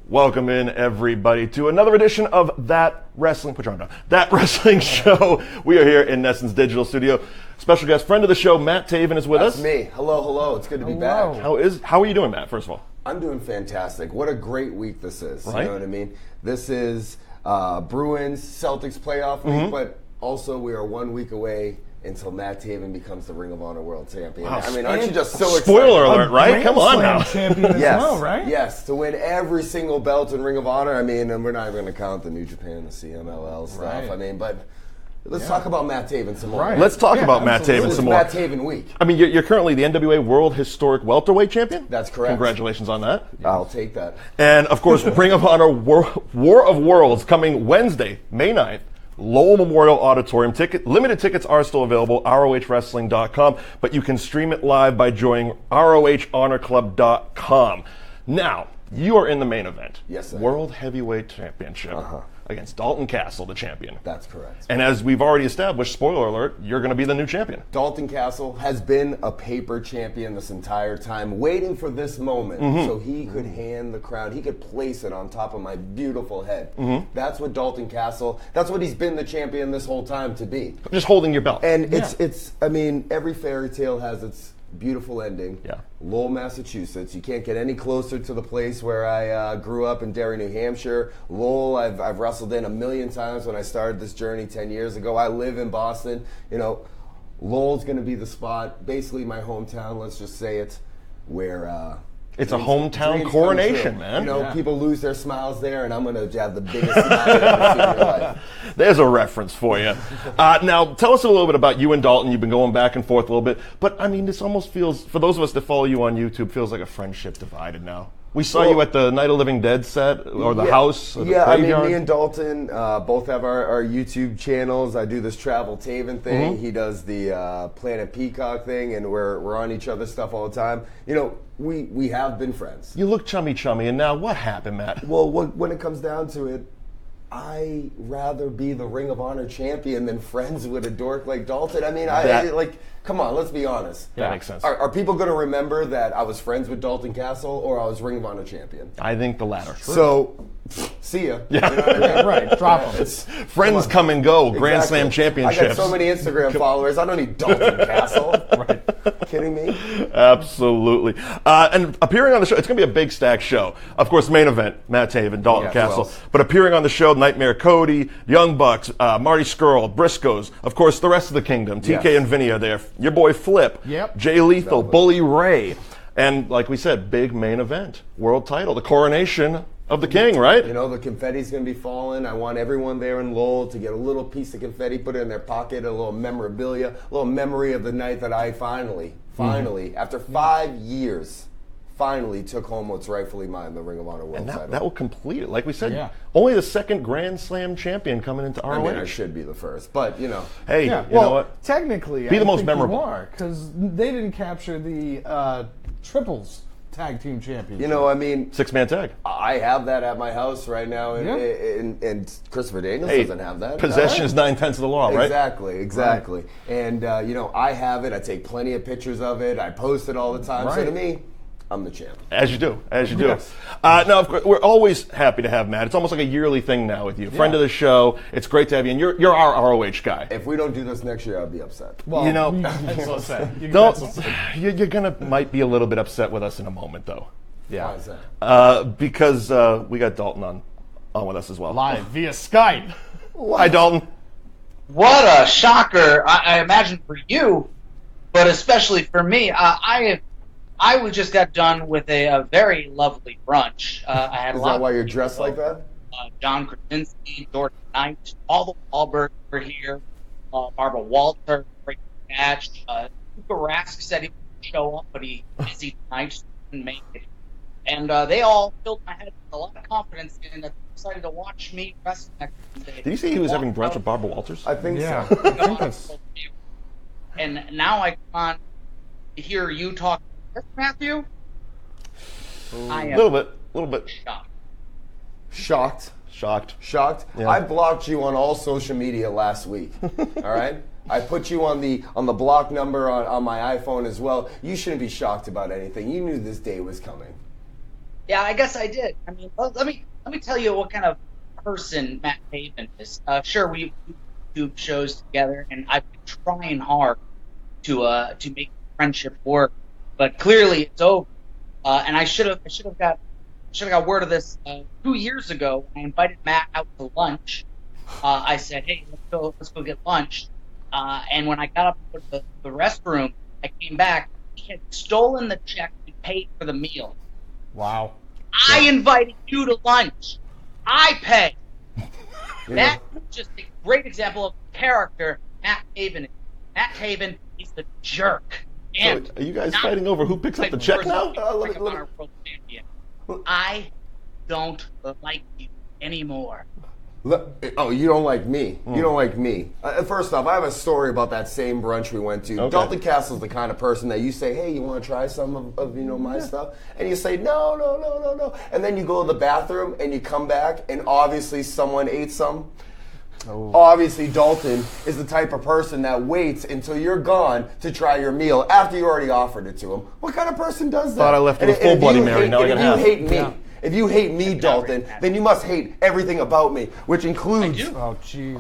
Welcome in, everybody, to another edition of That Wrestling. Put your arm down. That Wrestling Show. We are here in NESN's digital studio. Special guest, friend of the show, Matt Taven is with us. That's me. Hello. It's good to be back. How are you doing, Matt? First of all, I'm doing fantastic. What a great week this is. Right? You know what I mean? This is Bruins Celtics playoff week, but also we are 1 week away until Matt Taven becomes the Ring of Honor World Champion. Wow. I mean, aren't you just so excited? Spoiler alert, right? Come on now. Champion as well, right? Yes, to win every single belt in Ring of Honor. I mean, and we're not even going to count the New Japan, the CMLL stuff. Right. I mean, but let's talk about Matt Taven some more. Right. Let's talk about Matt Taven It's some more. Matt Taven week. I mean, you're currently the NWA World Historic Welterweight Champion? That's correct. Congratulations on that. I'll take that. And, of course, Ring of Honor War of Worlds coming Wednesday, May 9th. Lowell Memorial Auditorium. Limited tickets are still available, ROHWrestling.com, but you can stream it live by joining ROHHonorClub.com. Now, you are in the main event. Yes, sir. World Heavyweight Championship against Dalton Castle, the champion. That's correct. And as we've already established, spoiler alert, you're going to be the new champion. Dalton Castle has been a paper champion this entire time, waiting for this moment so he could hand the crown. He could place it on top of my beautiful head. That's what Dalton Castle, that's what he's been the champion this whole time to be. Just holding your belt. And it's I mean, every fairy tale has its beautiful ending. Yeah. Lowell, Massachusetts. You can't get any closer to the place where I grew up in Derry, New Hampshire. Lowell, I've wrestled in a million times when I started this journey 10 years ago. I live in Boston. You know, Lowell's going to be the spot, basically my hometown, let's just say it, where it's a hometown dreams coronation, come true. man. You know, people lose their smiles there, and I'm going to have the biggest smile you've ever seen in your life. There's a reference for you. Now, tell us a little bit about you and Dalton. You've been going back and forth a little bit. But, I mean, this almost feels, for those of us that follow you on YouTube, feels like a friendship divided now. We saw you at the Night of Living Dead set, or the house, or the graveyard. I mean, me and Dalton both have our YouTube channels. I do this Travel Taven thing. He does the Planet Peacock thing, and we're on each other's stuff all the time. You know, we have been friends. You look chummy, and now what happened, Matt? Well, when it comes down to it, I rather be the Ring of Honor champion than friends with a dork like Dalton. I mean, come on, let's be honest. That makes sense. Are people going to remember that I was friends with Dalton Castle or I was Ring of Honor champion? I think the latter. So, see ya. Yeah. You know what I mean? Right, drop them. Friends come and go. Grand Slam championships. I got so many Instagram followers. I don't need Dalton Castle. Right. Kidding me? Absolutely. And appearing on the show, it's going to be a big stack show. Of course, main event, Matt Taven, Dalton Castle. But appearing on the show, Nightmare Cody, Young Bucks, Marty Scurll, Briscoes, of course, the rest of the kingdom. TK and Vinny are there. Your boy Flip, Jay Lethal, Bully Ray. And like we said, big main event, world title, the coronation of the king, right? You know, the confetti's going to be falling. I want everyone there in Lowell to get a little piece of confetti, put it in their pocket, a little memorabilia, a little memory of the night that I finally, after 5 years, finally took home what's rightfully mine, the Ring of Honor World title. That will complete it. Like we said, only the second Grand Slam champion coming into ROH. I mean, I should be the first, but, you know. Hey, you know what? Technically, be the most memorable. Because they didn't capture the triples tag team championship. You know, I mean, 6-man tag. I have that at my house right now, and Christopher Daniels doesn't have that. Possession is 9/10 of the law, right? Exactly. Right. And, you know, I have it. I take plenty of pictures of it. I post it all the time. Right. So to me, I'm the champ. As you do. Yes. Now, of course, we're always happy to have Matt. It's almost like a yearly thing now with you. Friend of the show. It's great to have you. And you're our ROH guy. If we don't do this next year, I'll be upset. Well, you know, that's so sad. You're gonna might be a little bit upset with us in a moment, though. Yeah. Why is that? Because we got Dalton on with us as well. Live via Skype. Hi, Dalton. What a shocker! I imagine for you, but especially for me. I just got done with a very lovely brunch. I had Is a lot. That why you're dressed like that? John Krasinski, Jordan Knight, all the Wahlbergs were here. Barbara Walter, great match. Tuukka Rask said he would show up, but he was busy tonight, so he couldn't make it. And they all filled my head with a lot of confidence and excited to watch me wrestle next Wednesday. Did you say he was having brunch with Barbara Walters? I think so. I think that's... And now I come on to hear you talk. Matthew? I am a little bit shocked. Yeah. I blocked you on all social media last week. All right, I put you on the block number on my iPhone as well. You shouldn't be shocked about anything. You knew this day was coming. Yeah, I guess I did. I mean, let me tell you what kind of person Matt Taven is. Sure, we do shows together, and I've been trying hard to make friendship work, but clearly it's over. And I should have got word of this 2 years ago. I invited Matt out to lunch. I said, "Hey, let's go get lunch." And when I got up to go to the restroom, I came back. He had stolen the check and paid for the meal. Wow. I invited you to lunch. I paid. That's just a great example of character Matt Taven is. Matt Taven is the jerk. And so are you guys fighting over who picks up the check now? I don't like you anymore. Oh, you don't like me. You don't like me. First off, I have a story about that same brunch we went to. Okay. Dalton Castle's the kind of person that you say, "Hey, you want to try some of my stuff?" And you say, "No." And then you go to the bathroom and you come back and obviously someone ate some. Oh. Obviously, Dalton is the type of person that waits until you're gone to try your meal after you already offered it to him. What kind of person does that? Thought I left with a full Bloody Mary. Now I got half. If you hate me, Dalton, then you must hate everything about me, which includes... Oh, jeez.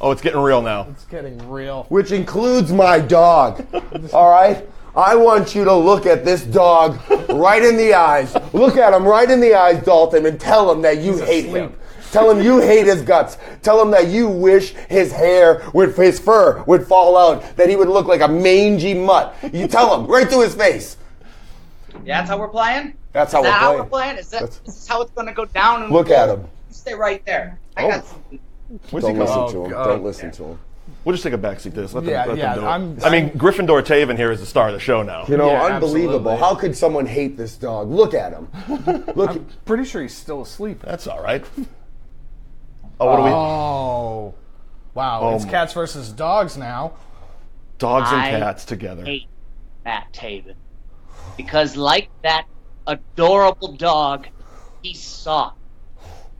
Oh, it's getting real now. It's getting real. Which includes my dog. All right? I want you to look at this dog right in the eyes. Look at him right in the eyes, Dalton, and tell him that you hate him. Tell him you hate his guts. Tell him that you wish his fur would fall out, that he would look like a mangy mutt. You tell him right to his face. Yeah, that's how we're playing? That's how we're playing. Is this how it's going to go down? Look at him. You stay right there. I got something. Don't listen to him. Don't listen to him. We'll just take a backseat to this. Let them do it. I mean, Gryffindor Taven here is the star of the show now. You know, Yeah, unbelievable. absolutely. How could someone hate this dog? Look at him. Look. I'm pretty sure he's still asleep. That's all right. Oh, what do we... Oh. Wow, it's cats versus dogs now. Dogs and cats together. I hate Matt Taven. Because like that adorable dog, he's soft.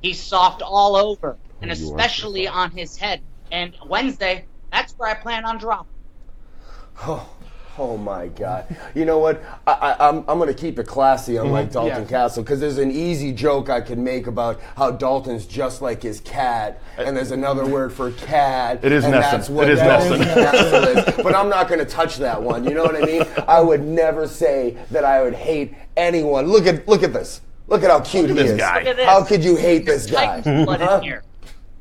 He's soft all over, and especially on his head. And Wednesday, that's where I plan on dropping. Oh my God! You know what? I'm going to keep it classy, unlike Dalton Castle, because there's an easy joke I can make about how Dalton's just like his cat, and there's another word for cat. It is and NESN. that's what It is NESN is. But I'm not going to touch that one. You know what I mean? I would never say that I would hate anyone. Look at this. Look at how cute he is. guy. Look at this. How could you hate this guy? Titan's blood in here.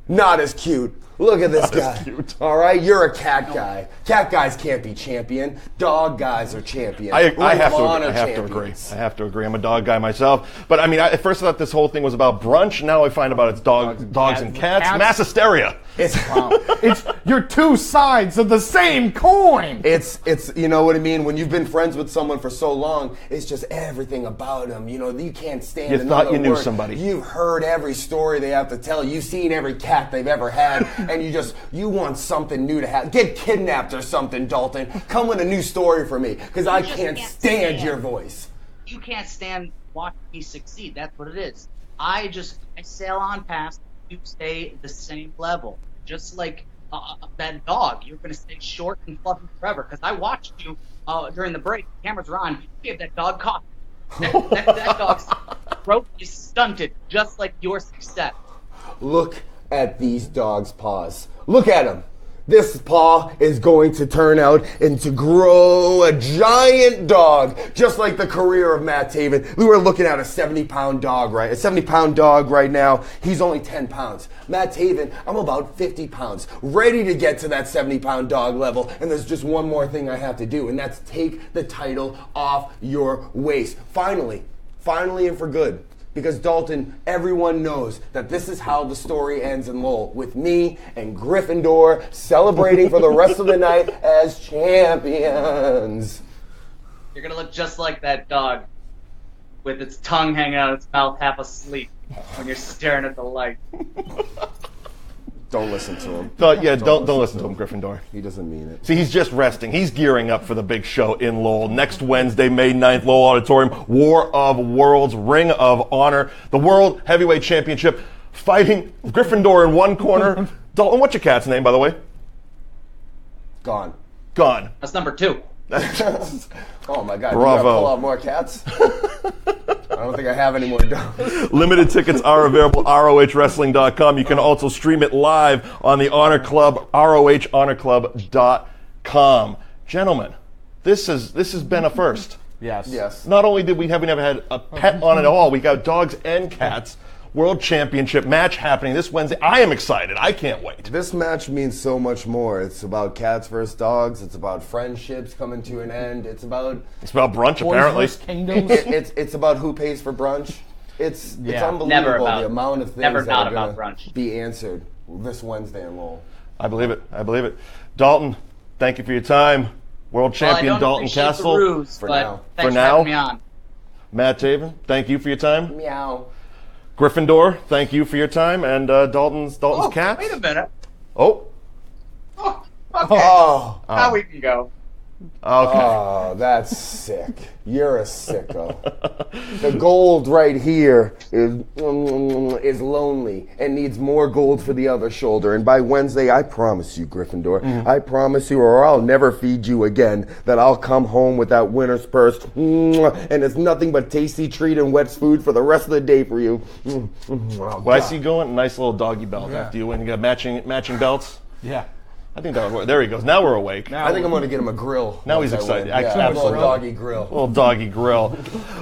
Not as cute. Look at this guy. cute. All right, you're a cat guy. Cat guys can't be champion. Dog guys are champions. I have to champions. agree. I have to agree. I'm a dog guy myself. But I mean, at first I thought this whole thing was about brunch. Now I find out it's dogs and cats. Mass hysteria. It's your two sides of the same coin. It's you know what I mean? When you've been friends with someone for so long, it's just everything about them. You know, you can't stand You another thought you knew word. somebody. You've heard every story they have to tell. You've seen every cat they've ever had, and you want something new to have. Get kidnapped or something, Dalton. Come with a new story for me, because I can't stand your voice. You can't stand watching me succeed. That's what it is. I sail on past. You stay the same level. Just like that dog, you're going to stay short and fluffy forever. Because I watched you during the break. The cameras were on. You gave that dog coffee. That dog's throat is stunted, just like your success. Look at these dogs' paws. Look at them. This paw is going to turn out and to grow a giant dog, just like the career of Matt Taven. We were looking at a 70-pound dog, right? A 70-pound dog right now. He's only 10 pounds. Matt Taven, I'm about 50 pounds, ready to get to that 70-pound dog level. And there's just one more thing I have to do, and that's take the title off your waist. Finally and for good. Because Dalton, everyone knows that this is how the story ends in Lowell, with me and Gryffindor celebrating for the rest of the night as champions. You're gonna look just like that dog, with its tongue hanging out of its mouth, half asleep, when you're staring at the light. Don't listen to him. Don't listen to him, Gryffindor. He doesn't mean it. See, he's just resting. He's gearing up for the big show in Lowell. Next Wednesday, May 9th, Lowell Auditorium, War of Worlds, Ring of Honor, the World Heavyweight Championship, fighting Gryffindor in one corner. Dalton, what's your cat's name, by the way? Gone. Gone. That's number 2. Oh my God! Bravo. You gotta pull out more cats. All don't think I have any more dogs. Limited tickets are available at ROHWrestling.com. You can also stream it live on the Honor Club, ROHHonorClub.com. Gentlemen, this has been a first. Yes. Not only did we have never had a pet on it all, we got dogs and cats. World Championship match happening this Wednesday. I am excited. I can't wait. This match means so much more. It's about cats versus dogs. It's about friendships coming to an end. It's about brunch, Boys apparently. versus Kingdoms. it's about who pays for brunch. It's unbelievable the amount of things that are going to be answered this Wednesday in Lowell. I believe it. Dalton, thank you for your time. World champion Dalton Castle. For now. Having me on. Matt Taven, thank you for your time. Meow. Gryffindor, thank you for your time. And Dalton's cats. Wait a minute. Oh. Okay. Oh. Now we can go. Okay. Oh, that's sick. You're a sicko. The gold right here is lonely and needs more gold for the other shoulder. And by Wednesday, I promise you, Gryffindor, I promise you, or I'll never feed you again, that I'll come home with that winner's purse, and it's nothing but tasty treat and wet food for the rest of the day for you. Well, I see you going, nice little doggy belt after you win. You got matching belts? Yeah. I think that would work. There he goes. Now we're awake. I think I'm going to get him a grill. Now he's excited. Yeah, a little doggy grill. Little doggy grill.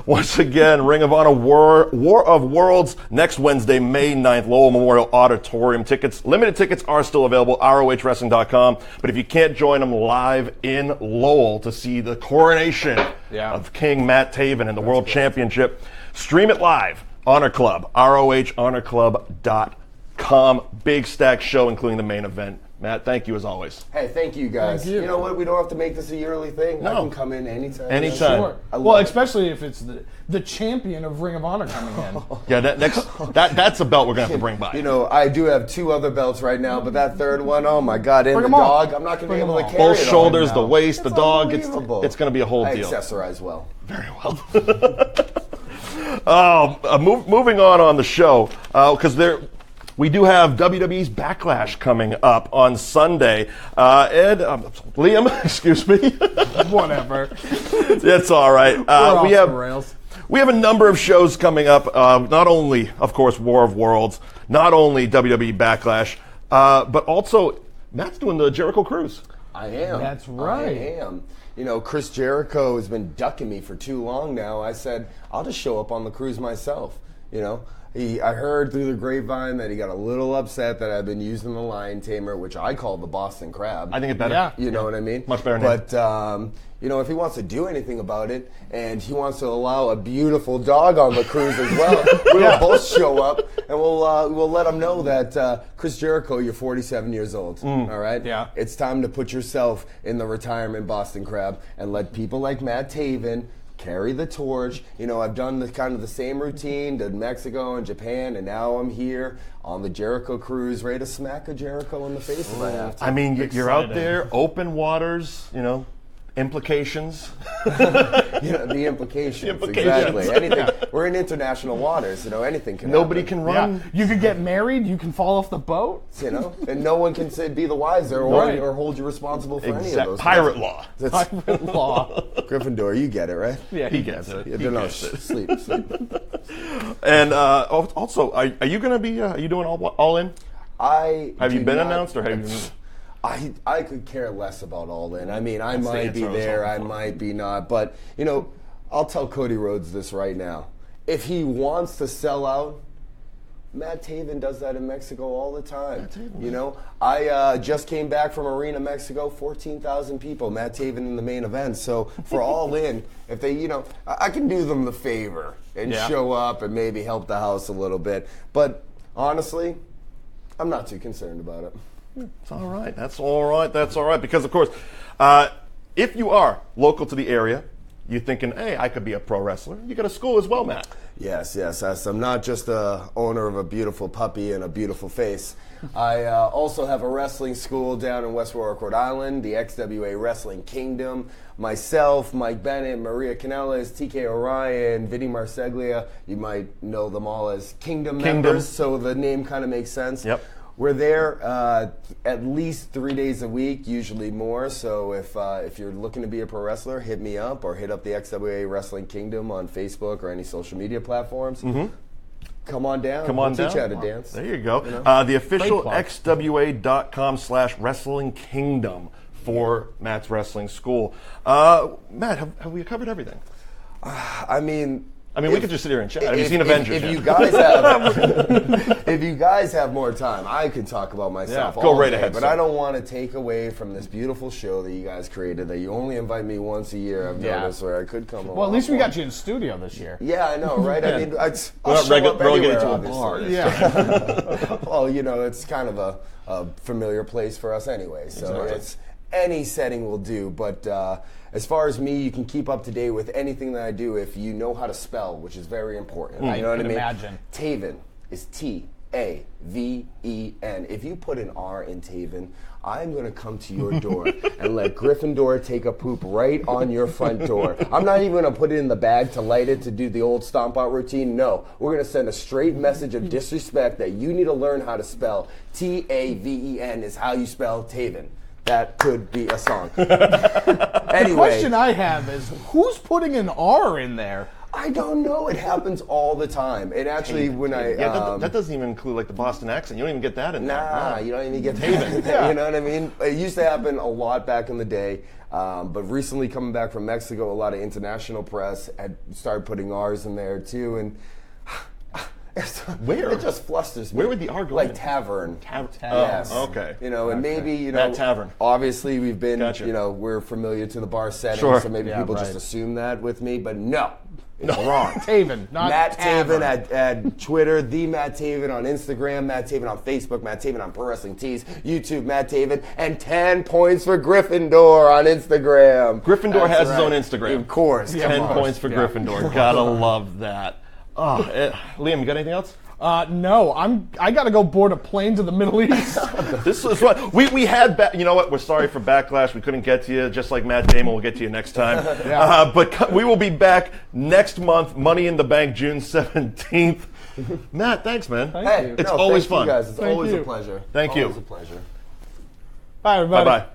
Once again, Ring of Honor War of Worlds next Wednesday, May 9th, Lowell Memorial Auditorium. Limited tickets are still available, ROHWrestling.com. But if you can't join them live in Lowell to see the coronation of King Matt Taven and the World Championship, stream it live. Honor Club, ROHHonorClub.com. Big stack show, including the main event. Matt, thank you as always. Hey, thank you guys. Thank you. You know what? We don't have to make this a yearly thing. No. I can come in anytime. Anytime. Sure. Well, especially if it's the champion of Ring of Honor coming in. Yeah, that's a belt we're going to have to bring by. You know, I do have 2 other belts right now, but that third one, oh my God, and the dog, I'm not going to be able to carry both it shoulders, on the now. waist, the dog. It's unbelievable. going to be a whole I deal. accessorize well. Very well. Moving on the show, because we do have WWE's Backlash coming up on Sunday. Liam, excuse me. Whatever. It's all right. We have a number of shows coming up. Not only, of course, War of Worlds, not only WWE Backlash, but also Matt's doing the Jericho Cruise. I am. That's right. I am. You know, Chris Jericho has been ducking me for too long now. I said, I'll just show up on the cruise myself, you know. I heard through the grapevine that he got a little upset that I've been using the lion tamer, which I call the Boston Crab. I think it's better. Yeah. You know what I mean? Much better name. But, you know, if he wants to do anything about it and he wants to allow a beautiful dog on the cruise as well, we'll both show up and we'll let him know that, Chris Jericho, you're 47 years old. All right? Yeah. It's time to put yourself in the retirement Boston Crab and let people like Matt Taven carry the torch. You know, I've done the same routine to Mexico and Japan, and now I'm here on the Jericho cruise, ready to smack a Jericho in the face if I have to. I mean, you're out there, open waters, you know, implications. You know, the implications. Exactly. Anything. We're in international waters. You know, anything can. Nobody happen. can run. You could get married. You can fall off the boat. You know, and no one can be the wiser or hold you responsible for any of those. Pirate law. Pirate law. Gryffindor, you get it, right? Yeah, He gets it. Sleep. And also, are you going to be? Are you doing all in? Have you been announced, or have you? I could care less about All In. I mean, I might be there, I might be not. But, you know, I'll tell Cody Rhodes this right now. If he wants to sell out, Matt Taven does that in Mexico all the time. You know, I just came back from Arena, Mexico, 14,000 people. Matt Taven in the main event. So for All In, if they, you know, I can do them the favor and show up and maybe help the house a little bit. But honestly, I'm not too concerned about it. It's all right. That's all right. That's all right. Because, of course, if you are local to the area, you're thinking, hey, I could be a pro wrestler. You got a school as well, Matt. Yes. I'm not just the owner of a beautiful puppy and a beautiful face. I also have a wrestling school down in West Warwick, Rhode Island, the XWA Wrestling Kingdom. Myself, Mike Bennett, Maria Canellas, TK Orion, Vinny Marseglia. You might know them all as Kingdom members, so the name kind of makes sense. Yep. We're there at least 3 days a week, usually more. So if you're looking to be a pro wrestler, hit me up or hit up the XWA Wrestling Kingdom on Facebook or any social media platforms. Come on down. Come on down. Teach you how to dance. There you go. The official XWA.com/Wrestling Kingdom for Matt's Wrestling School. Matt, have we covered everything? I mean, we could just sit here and chat. Have you seen Avengers? If yet? you guys have, if you guys have more time, I could talk about myself. Yeah, go all right day, ahead, But sir. I don't want to take away from this beautiful show that you guys created. That you only invite me once a year. I've noticed where I could come. Well, at least we got you in studio this year. Yeah, I know, right? I mean, I'll not show up relegated anywhere, to a obviously. Yeah. Well, you know, it's kind of a familiar place for us anyway. So Exactly. it's any setting will do. But as far as me, you can keep up to date with anything that I do if you know how to spell, which is very important. You know what I mean? Imagine. Taven is Taven. If you put an R in Taven, I'm going to come to your door and let Gryffindor take a poop right on your front door. I'm not even going to put it in the bag to light it to do the old stomp out routine. No, we're going to send a straight message of disrespect that you need to learn how to spell. Taven is how you spell Taven. That could be a song. The Anyway, question I have is, who's putting an R in there? I don't know. It happens all the time. And actually, when I that doesn't even include like the Boston accent. You don't even get that in there. Nah, you don't even get that. You know what I mean? It used to happen a lot back in the day, but recently coming back from Mexico, a lot of international press had started putting R's in there too, and Where? It just flusters me. Where would the R go Like in? tavern. Yes. Oh, okay. You know, and maybe, you know, That tavern. obviously we've been, Gotcha. you know, we're familiar to the bar setting, Sure. so maybe Yeah, people right. just assume that with me, but no. It's wrong. Taven, not Matt Tavern. Taven at Twitter, the Matt Taven on Instagram, Matt Taven on Facebook, Matt Taven on Pro Wrestling Tees, YouTube, Matt Taven, and 10 points for Gryffindor on Instagram. Gryffindor That's has his right. own Instagram. Of course. 10 points for Gryffindor. Gotta love that. Liam, you got anything else? No, I gotta go board a plane to the Middle East. This is what we had. You know what? We're sorry for backlash. We couldn't get to you. Just like Matt Damon, we'll get to you next time. But we will be back next month. Money in the Bank, June 17th. Matt, thanks, man. Hey, It's always thank fun. You guys. It's Thank always you. a pleasure. Thank you. Always a pleasure. Bye, everybody. Bye bye.